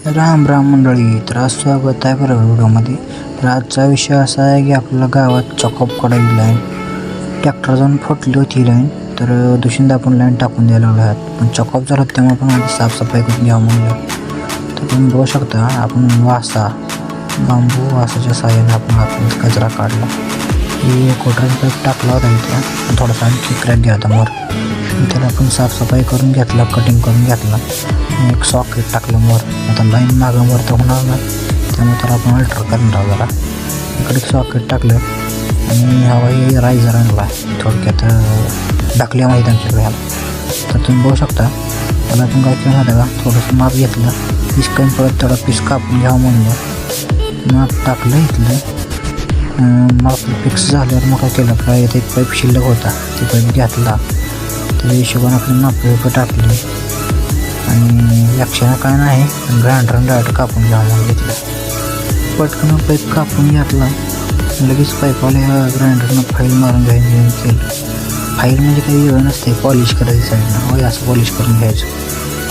राम राम मंडळी. तर आज स्वागत आहे बरं व्हिडिओमध्ये. तर आजचा विषय असा आहे की आपल्याला गावात चॉकअप काढायची लाईन ट्रॅक्टर जाऊन फुटली होती लाईन. तर दुसऱ्यांदा आपण लाईन टाकून द्यायला लागलो आहात, पण चॉकअप झालं तेव्हा आपण आधी साफसफाई करून घ्यावं म्हणलं. तर तुम्ही बघू शकता आपण बांबू वासाच्या साहाय्याने आपण आतून कचरा काढला. ही एक वॉटर पाईप टाकला होता इथे, थोडासा आणखी क्रॅक घ्या होता वर. त्याला आपण साफसफाई करून घेतला, कटिंग करून घेतला. एक सॉकेट टाकलं वर. आता लाईन मागं वर तर होणार नाही, त्यामुळे तर आपण अल्टर करणार जरा. इकडे सॉकेट टाकलं आणि हवाही रायझर आणला, थोडक्यात ढकल्या माहीत आमच्या ह्याला. तर तुम्ही बघू शकता त्याला आपण काय केलं माहिती का, थोडंसं माप घेतलं, पीस कमी पडत थोडा पीस कापून घ्यावं म्हणलं. माप टाकलं इथलं. माप फिक्स झाल्यावर मग काय केलं, काय एक पाईप शिल्लक होता, ते पाईप घेतला. त्या हिशोबाने आपली माप टाकली आणि लक्षानं काय नाही, ग्राइंडरनं डायरेक्ट कापून घ्यावं म्हणून घेतलं. पटकन पाईप कापून घेतला, लगेच पाईपवाल्या ग्राइंडरनं फाईल मारून घ्यायचं केलं. फाईल म्हणजे काही वेळ नसते, पॉलिश करायची साईडनं. होय, असं पॉलिश करून घ्यायचं.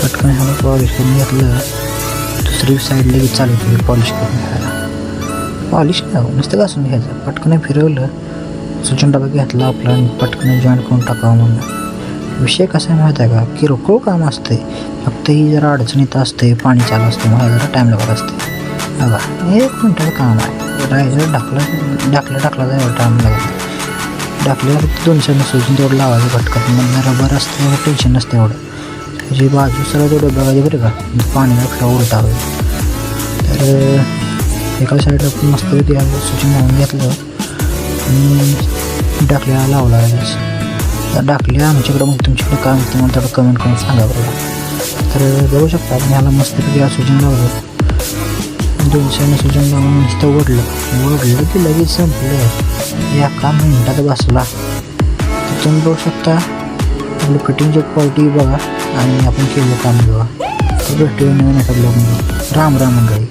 पटकन ह्याला पॉलिश करून घेतलं, दुसरी साईड लगेच चालू केली पॉलिश करून घ्यायला. पॉलिश नाही, नुसतं घासून घ्यायचं. पटकन फिरवलं, सुचून डबा घेतला आपला आणि पटकन जॉईंट करून टाकावं म्हणलं. विषय कसा आहे माहीत आहे का, किरकोळ काम असते, फक्त ही जरा अडचणीत असते, पाणी चालू असते, मला जरा टाईम लागत असते. बघा 1 मिनटाचं काम आहे. रायझर ढाकला जायला टाईम लागत. ढाकल्यावर 200 सुचून तेवढं लावायचं भटकत. मग रबर असते, एवढं टेन्शन नसते एवढं. त्याची बाजू सरळ तेवढं बघायची बरं का, पाणी फिरा उडता होईल. तर एका साईडला आपण मस्तपैकी सुचून लावून घेतलं आणि ढाकल्याला लावला. तर ढाकल्या आमच्याकडं, मग तुमच्याकडे काय म्हणते मला तेवढं कमेंट करून सांगा बरोबर. तर बघू शकता आपण ह्याला मस्तपैकी सुजन लावलं, 200 सुजन लावून नुसतं ओढलं की लगेच संपलं. एका मिनिटात बसला. तर तुम्ही बघू शकता आपली फिटिंगची क्वालिटी बघा आणि आपण केलं काम बघा. तर भेटू नवीन एका ब्लॉगमध्ये. राम राम मंडळी.